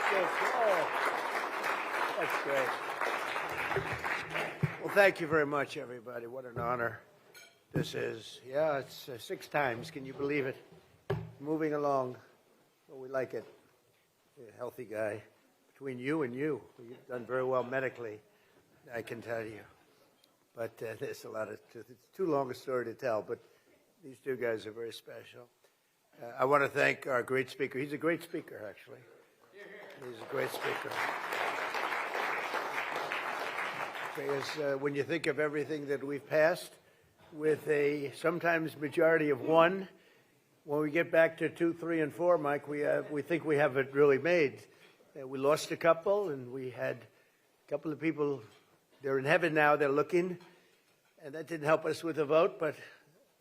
good. Oh, that's great. Well, thank you very much, everybody. What an honor this is. Yeah, it's 6 times. Can you believe it? Moving along. Well, we like it. You're a healthy guy. Between you and you, you've done very well medically, I can tell you. But there's a lot of truth. It's too long a story to tell, but these two guys are very special. I want to thank our great speaker. He's a great speaker, actually. He's a great speaker. Because when you think of everything that we've passed with a sometimes majority of 1, when we get back to 2, 3, and 4, Mike, we think we have it really made. We lost a couple, and we had a couple of people. They're in heaven now. They're looking, and that didn't help us with the vote, but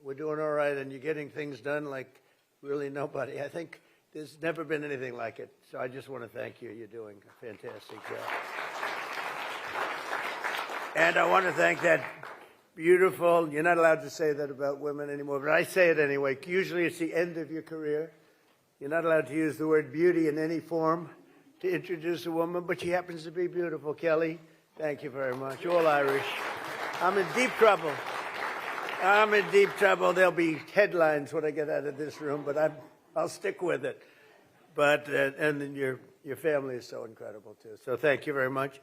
we're doing all right, and you're getting things done like really nobody. I think there's never been anything like it, so I just want to thank you. You're doing a fantastic job. And I want to thank that beautiful, you're not allowed to say that about women anymore, but I say it anyway. Usually it's the end of your career. You're not allowed to use the word beauty in any form to introduce a woman, but she happens to be beautiful. Kelly, thank you very much. All Irish. I'm in deep trouble. I'm in deep trouble. There'll be headlines when I get out of this room, but I'll stick with it. But and then your family is so incredible too. So thank you very much.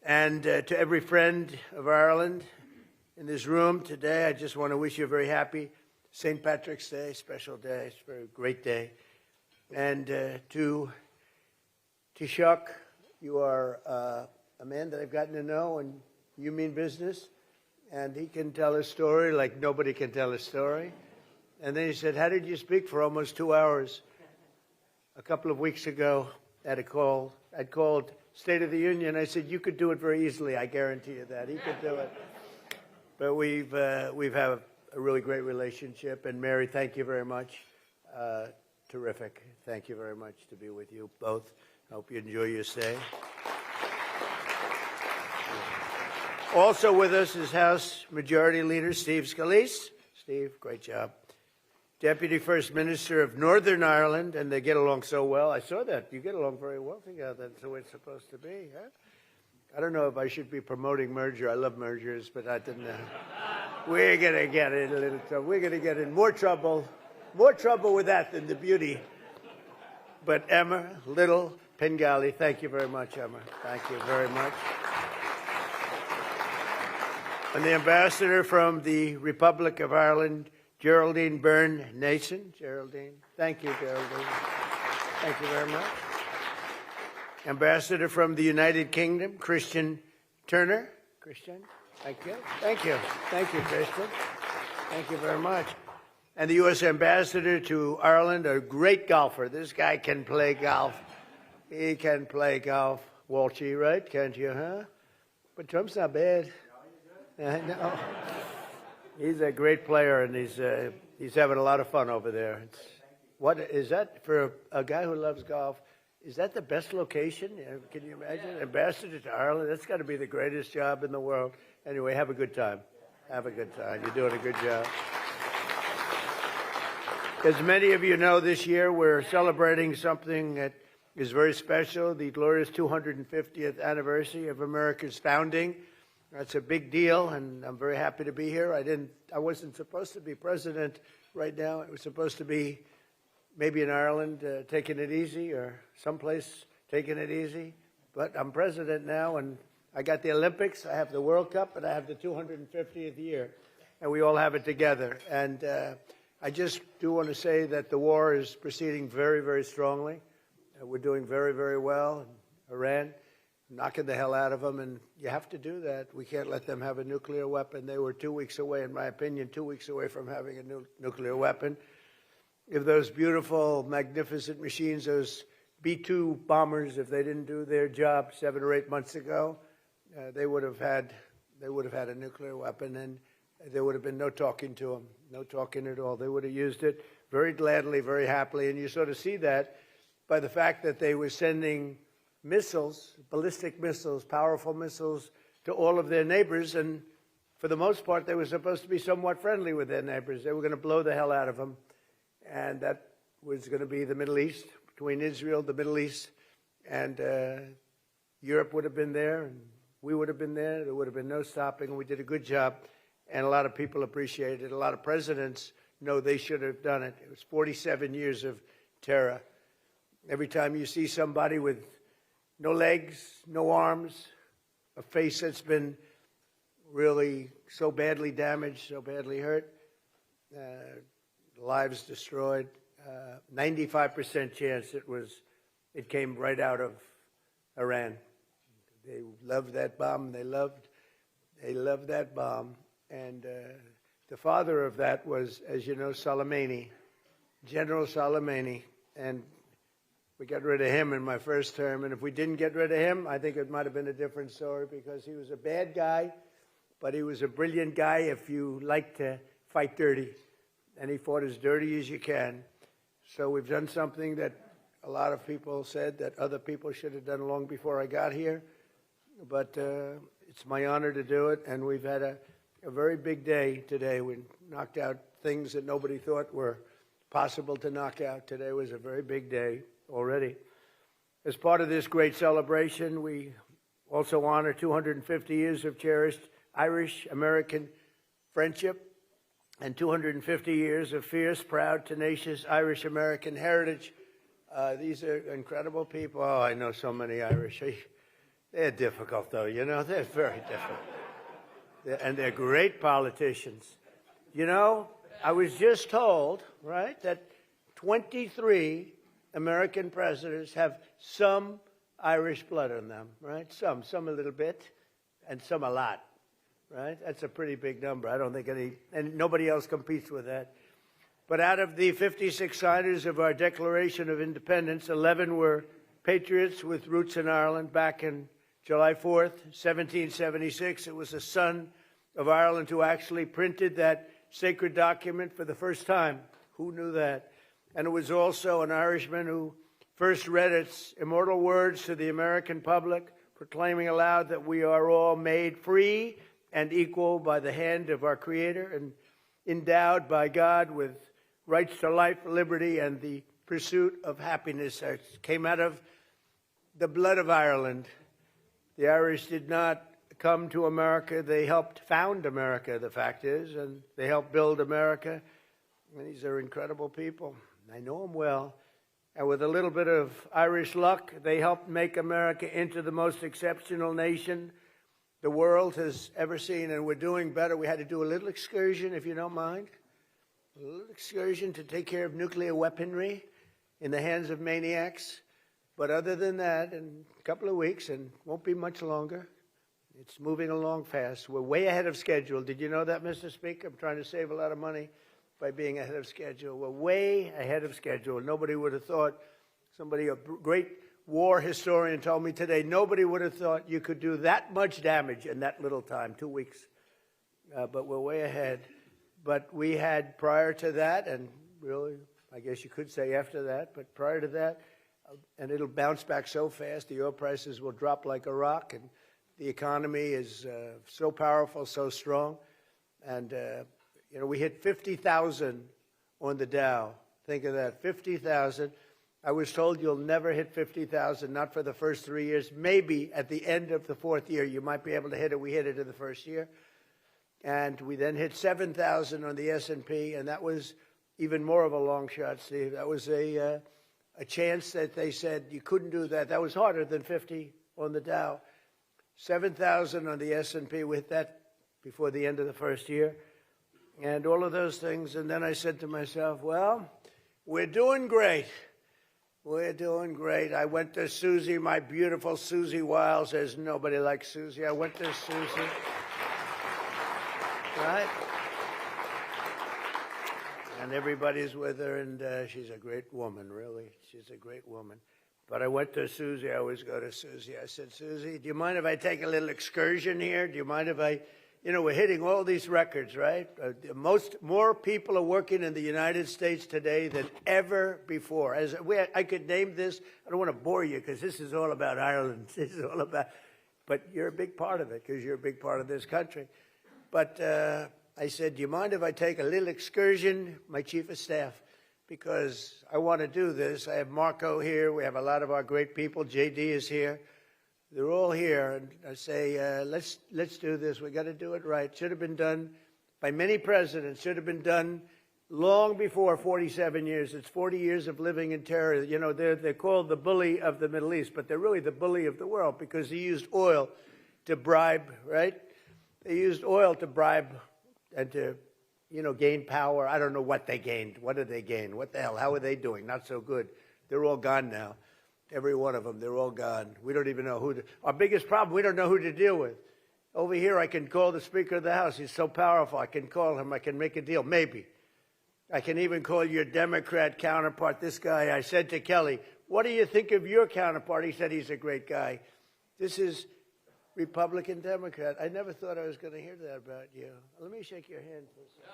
And to every friend of Ireland in this room today, I just want to wish you a very happy St. Patrick's Day, special day. It's a very great day. And to Chuck, you are a man that I've gotten to know, and you mean business. And he can tell a story like nobody can tell a story. And then he said, how did you speak for almost 2 hours? A couple of weeks ago, I'd called State of the Union. I said, you could do it very easily. I guarantee you that. He could do it. But we've had a really great relationship. And Mary, thank you very much. Terrific. Thank you very much to be with you both. I hope you enjoy your stay. Also with us is House Majority Leader Steve Scalise. Steve, great job. Deputy First Minister of Northern Ireland, and they get along so well. I saw that. You get along very well together. That's the way it's supposed to be, huh? I don't know if I should be promoting merger. I love mergers, but I didn't know. We're going to get in a little trouble. We're going to get in more trouble with that than the beauty. But Emma Little Pengali, thank you very much, Emma. Thank you very much. And the ambassador from the Republic of Ireland, Geraldine Byrne-Nason. Geraldine, thank you, Geraldine. Thank you very much. Ambassador from the United Kingdom, Christian Turner. Christian, thank you. Thank you. Thank you, Christian. Thank you very much. And the U.S. Ambassador to Ireland, a great golfer. This guy can play golf. He can play golf. Walshy, right? Can't you, huh? But Trump's not bad. No. He's a great player, and he's having a lot of fun over there. What is that for a guy who loves golf? Is that the best location? Can you imagine? Ambassador to Ireland? That's got to be the greatest job in the world. Anyway, have a good time. Have a good time. You're doing a good job. As many of you know, this year we're celebrating something that is very special, the glorious 250th anniversary of America's founding. That's a big deal, and I'm very happy to be here. I wasn't supposed to be president right now. I was supposed to be maybe in Ireland taking it easy, or someplace taking it easy. But I'm president now, and I got the Olympics, I have the World Cup, and I have the 250th year, and we all have it together. And I just do want to say that the war is proceeding very, very strongly. We're doing very, very well. Iran, knocking the hell out of them, and you have to do that. We can't let them have a nuclear weapon. They were 2 weeks away, in my opinion, 2 weeks away from having a nuclear weapon. If those beautiful, magnificent machines, those B-2 bombers, if they didn't do their job 7 or 8 months ago, they would have had a nuclear weapon, and there would have been no talking to them, no talking at all. They would have used it very gladly, very happily, and you sort of see that by the fact that they were sending missiles, ballistic missiles, powerful missiles, to all of their neighbors, and for the most part, they were supposed to be somewhat friendly with their neighbors. They were going to blow the hell out of them, and that was going to be the Middle East, between Israel, the Middle East, and Europe would have been there, and we would have been there. There would have been no stopping, and we did a good job, and a lot of people appreciated it. A lot of presidents know they should have done it. It was 47 years of terror. Every time you see somebody with no legs, no arms, a face that's been really so badly damaged, so badly hurt, lives destroyed, 95% chance it came right out of Iran. They loved that bomb. They loved that bomb. And the father of that was, as you know, Soleimani, General Soleimani. And we got rid of him in my first term. And if we didn't get rid of him, I think it might have been a different story, because he was a bad guy, but he was a brilliant guy if you like to fight dirty. And he fought as dirty as you can. So we've done something that a lot of people said that other people should have done long before I got here. But it's my honor to do it. And we've had a very big day today. We knocked out things that nobody thought were possible to knock out. Today was a very big day already. As part of this great celebration, we also honor 250 years of cherished Irish-American friendship and 250 years of fierce, proud, tenacious Irish-American heritage. These are incredible people. Oh, I know so many Irish. They're difficult, though, you know. They're very difficult. And they're great politicians. You know, I was just told, right, that 23 American presidents have some Irish blood in them, right? Some a little bit, and some a lot, right? That's a pretty big number. I don't think and nobody else competes with that. But out of the 56 signers of our Declaration of Independence, 11 were patriots with roots in Ireland. Back in July 4th, 1776, it was a son of Ireland who actually printed that sacred document for the first time. Who knew that? And it was also an Irishman who first read its immortal words to the American public, proclaiming aloud that we are all made free and equal by the hand of our Creator and endowed by God with rights to life, liberty, and the pursuit of happiness. That came out of the blood of Ireland. The Irish did not come to America. They helped found America, the fact is, and they helped build America. And these are incredible people. I know them well. And with a little bit of Irish luck, they helped make America into the most exceptional nation the world has ever seen. And we're doing better. We had to do a little excursion, if you don't mind. A little excursion to take care of nuclear weaponry in the hands of maniacs. But other than that, in a couple of weeks, and won't be much longer, it's moving along fast. We're way ahead of schedule. Did you know that, Mr. Speaker? I'm trying to save a lot of money by being ahead of schedule. We're way ahead of schedule. Nobody would have thought, a great war historian told me today, nobody would have thought you could do that much damage in that little time, 2 weeks. But we're way ahead. But we had prior to that, and really, I guess you could say after that, but prior to that, and it'll bounce back so fast, the oil prices will drop like a rock, and the economy is so powerful, so strong. And, we hit 50,000 on the Dow. Think of that, 50,000. I was told you'll never hit 50,000, not for the first 3 years. Maybe at the end of the fourth year, you might be able to hit it. We hit it in the first year. And we then hit 7,000 on the S&P, and that was even more of a long shot, Steve. That was a chance that they said you couldn't do that. That was harder than 50 on the Dow. 7,000 on the S&P. We hit that before the end of the first year. And all of those things. And then I said to myself, well, we're doing great. We're doing great. I went to Susie, my beautiful Susie Wiles. There's nobody like Susie. I went to Susie. Right? And everybody's with her, and she's a great woman, really. She's a great woman. But I went to Susie. I always go to Susie. I said, Susie, do you mind if I take a little excursion here? Do you mind if I, we're hitting all these records, right? More people are working in the United States today than ever before. I could name this. I don't want to bore you because this is all about Ireland. This is all about, but you're a big part of it because you're a big part of this country. But I said, do you mind if I take a little excursion? My chief of staff because I want to do this. I have Marco here. We have a lot of our great people. JD is here. They're all here. And I say, let's do this. We got to do it right. Should have been done by many presidents. Should have been done long before 47 years. It's 40 years of living in terror. You know, they're called the bully of the Middle East, but they're really the bully of the world because he used oil to bribe, right? They used oil to bribe and to, you know, gain power. I don't know what they gained. What did they gain? What the hell? How are they doing? Not so good. They're all gone now. Every one of them, they're all gone. We don't even know who to. Our biggest problem, we don't know who to deal with. Over here, I can call the Speaker of the House. He's so powerful. I can call him. I can make a deal. Maybe. I can even call your Democrat counterpart, this guy. I said to Kelly, what do you think of your counterpart? He said he's a great guy. This is Republican, Democrat. I never thought I was going to hear that about you. Let me shake your hand for a second.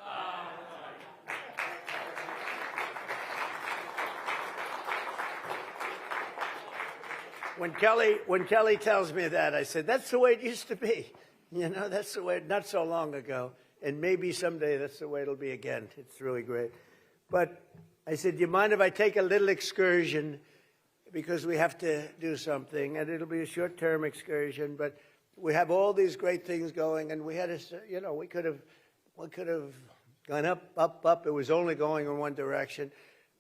When Kelly tells me that, I said, that's the way it used to be. You know, that's the way, not so long ago. And maybe someday that's the way it'll be again. It's really great. But I said, do you mind if I take a little excursion? Because we have to do something. And it'll be a short-term excursion. But we have all these great things going. And we had to, you know, we could have gone up, up, up. It was only going in one direction.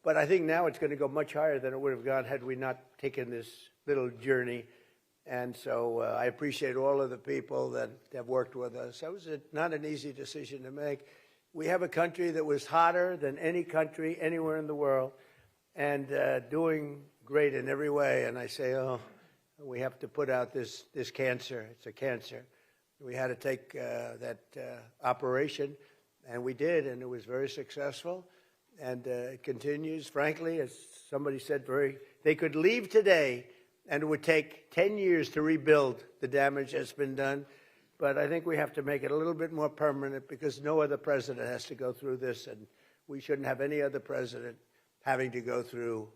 But I think now it's going to go much higher than it would have gone had we not taken this little journey. And so I appreciate all of the people that have worked with us. That was not an easy decision to make. We have a country that was hotter than any country anywhere in the world and doing great in every way. And I say, oh, we have to put out this cancer. It's a cancer. We had to take that operation, and we did, and it was very successful. And it continues. Frankly, as somebody said, they could leave today, and it would take 10 years to rebuild the damage that's been done. But I think we have to make it a little bit more permanent because no other president has to go through this, and we shouldn't have any other president having to go through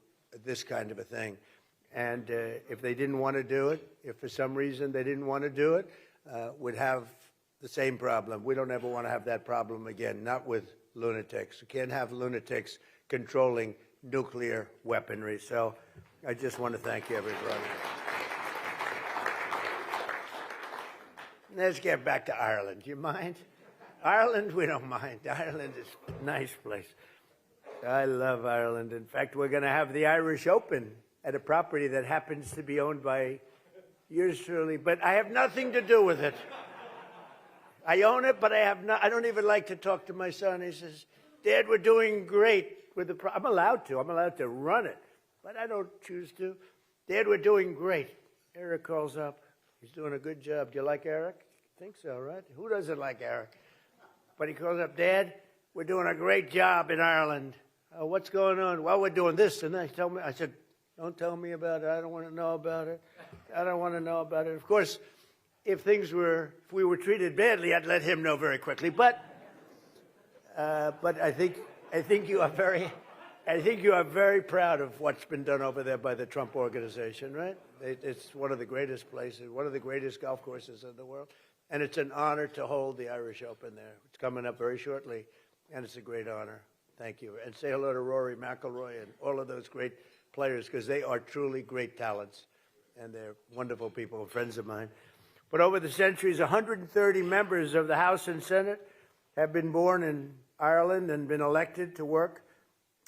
this kind of a thing. And if they didn't want to do it, if for some reason they didn't want to do it, we'd have the same problem. We don't ever want to have that problem again, not with lunatics. We can't have lunatics controlling nuclear weaponry. So I just want to thank everybody. Let's get back to Ireland. Do you mind? Ireland, we don't mind. Ireland is a nice place. I love Ireland. In fact, we're going to have the Irish Open at a property that happens to be owned by yours truly, but I have nothing to do with it. I own it, but I don't even like to talk to my son. He says, Dad, we're doing great with the I'm allowed to run it, but I don't choose to. Dad, we're doing great. Eric calls up. He's doing a good job. Do you like Eric? I think so, right? Who doesn't like Eric? But he calls up, Dad, we're doing a great job in Ireland. What's going on? Well, we're doing this and that. Tell me. I said, don't tell me about it. I don't want to know about it. I don't want to know about it. Of course, if we were treated badly, I'd let him know very quickly. But I think you are very proud of what's been done over there by the Trump organization, right? It's one of the greatest places, one of the greatest golf courses in the world, and it's an honor to hold the Irish Open there. It's coming up very shortly, and it's a great honor. Thank you, and say hello to Rory McIlroy and all of those great players because they are truly great talents, and they're wonderful people, friends of mine. But over the centuries, 130 members of the House and Senate have been born in Ireland and been elected to work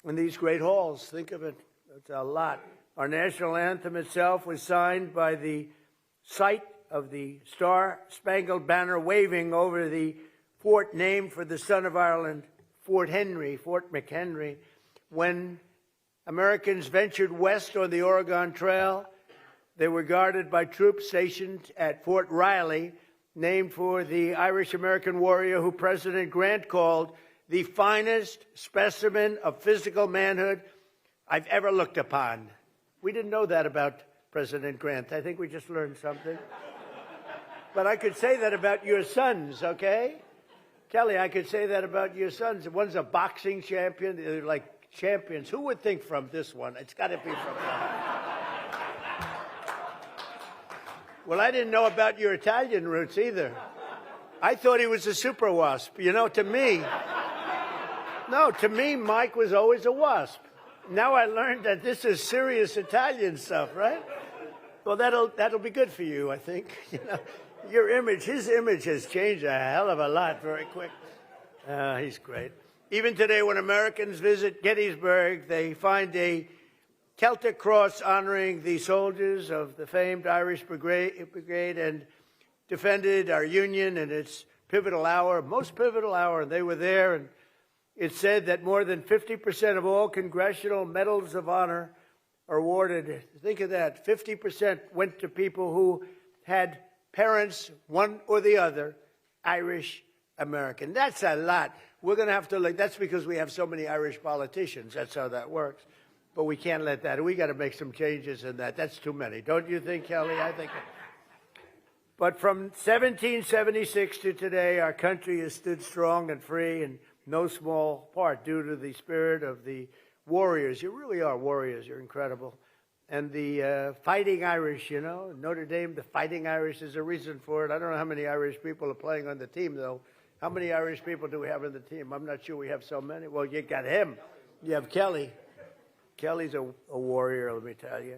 in these great halls. Think of it. It's a lot. Our national anthem itself was signed by the sight of the Star-Spangled Banner waving over the fort named for the son of Ireland, Fort McHenry. When Americans ventured west on the Oregon Trail, they were guarded by troops stationed at Fort Riley, named for the Irish-American warrior who President Grant called the finest specimen of physical manhood I've ever looked upon. We didn't know that about President Grant. I think we just learned something. But I could say that about your sons, okay? Kelly, I could say that about your sons. One's a boxing champion. They're like champions. Who would think from this one? It's got to be from them. Well, I didn't know about your Italian roots either. I thought he was a super wasp. You know, to me, No, to me, Mike was always a wasp. Now I learned that this is serious Italian stuff, right? Well, that'll be good for you, I think. You know, your image, his image has changed a hell of a lot very quick. He's great. Even today, when Americans visit Gettysburg, they find a Celtic cross honoring the soldiers of the famed Irish Brigade and defended our Union in its pivotal hour, most pivotal hour. They were there, and it said that more than 50% of all congressional medals of honor are awarded. Think of that. 50% went to people who had parents, one or the other, Irish American. That's a lot. We're going to have to, that's because we have so many Irish politicians. That's how that works. But we can't let that. We got to make some changes in that. That's too many. Don't you think, Kelly? I think. But from 1776 to today, our country has stood strong and free, in no small part due to the spirit of the warriors. You really are warriors. You're incredible. And the Fighting Irish, you know, Notre Dame, the Fighting Irish, is a reason for it. I don't know how many Irish people are playing on the team, though. How many Irish people do we have on the team? I'm not sure we have so many. Well, you got him. You have Kelly. Kelly's a warrior, let me tell you.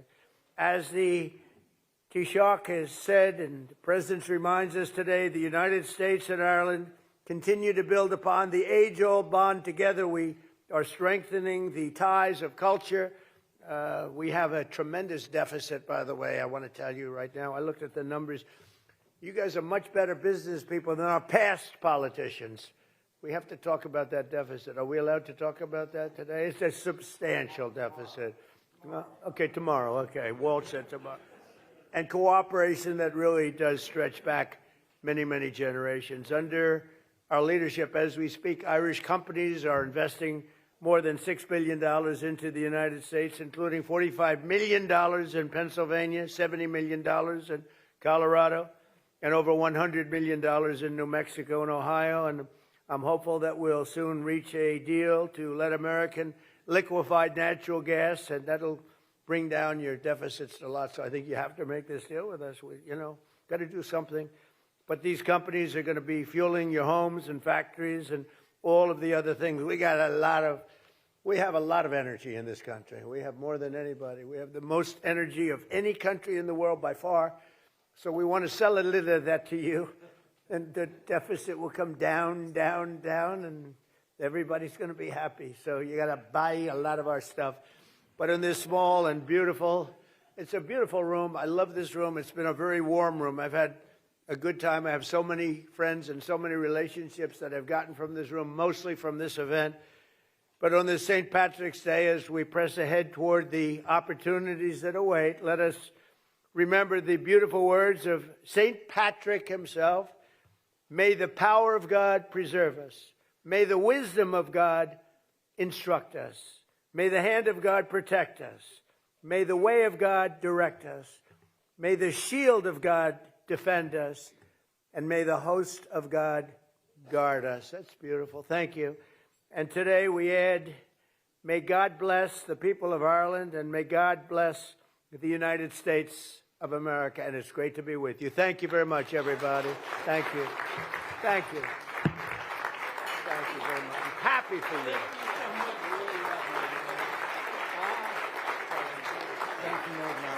As the Taoiseach has said, and the President reminds us today, the United States and Ireland continue to build upon the age-old bond together. We are strengthening the ties of culture. We have a tremendous deficit, by the way, I want to tell you right now. I looked at the numbers. You guys are much better business people than our past politicians. We have to talk about that deficit. Are we allowed to talk about that today? It's a substantial deficit. Okay, tomorrow. Okay, Walt said tomorrow. And cooperation that really does stretch back many, many generations. Under our leadership, as we speak, Irish companies are investing more than $6 billion into the United States, including $45 million in Pennsylvania, $70 million in Colorado, and over $100 million in New Mexico and Ohio. And I'm hopeful that we'll soon reach a deal to let American liquefied natural gas, and that'll bring down your deficits a lot. So I think you have to make this deal with us. We, got to do something. But these companies are going to be fueling your homes and factories and all of the other things. We have a lot of energy in this country. We have more than anybody. We have the most energy of any country in the world by far. So we want to sell a little of that to you, and the deficit will come down, down, down, and everybody's going to be happy. So you got to buy a lot of our stuff. But in this small and beautiful, it's a beautiful room. I love this room. It's been a very warm room. I've had a good time. I have so many friends and so many relationships that I've gotten from this room, mostly from this event. But on this St. Patrick's Day, as we press ahead toward the opportunities that await, let us remember the beautiful words of St. Patrick himself. May the power of God preserve us. May the wisdom of God instruct us. May the hand of God protect us. May the way of God direct us. May the shield of God defend us. And may the host of God guard us. That's beautiful. Thank you. And today we add, may God bless the people of Ireland, and may God bless the United States of America. And it's great to be with you. Thank you very much, everybody. Thank you. Thank you. Thank you very much. I'm happy for you. Thank you very much.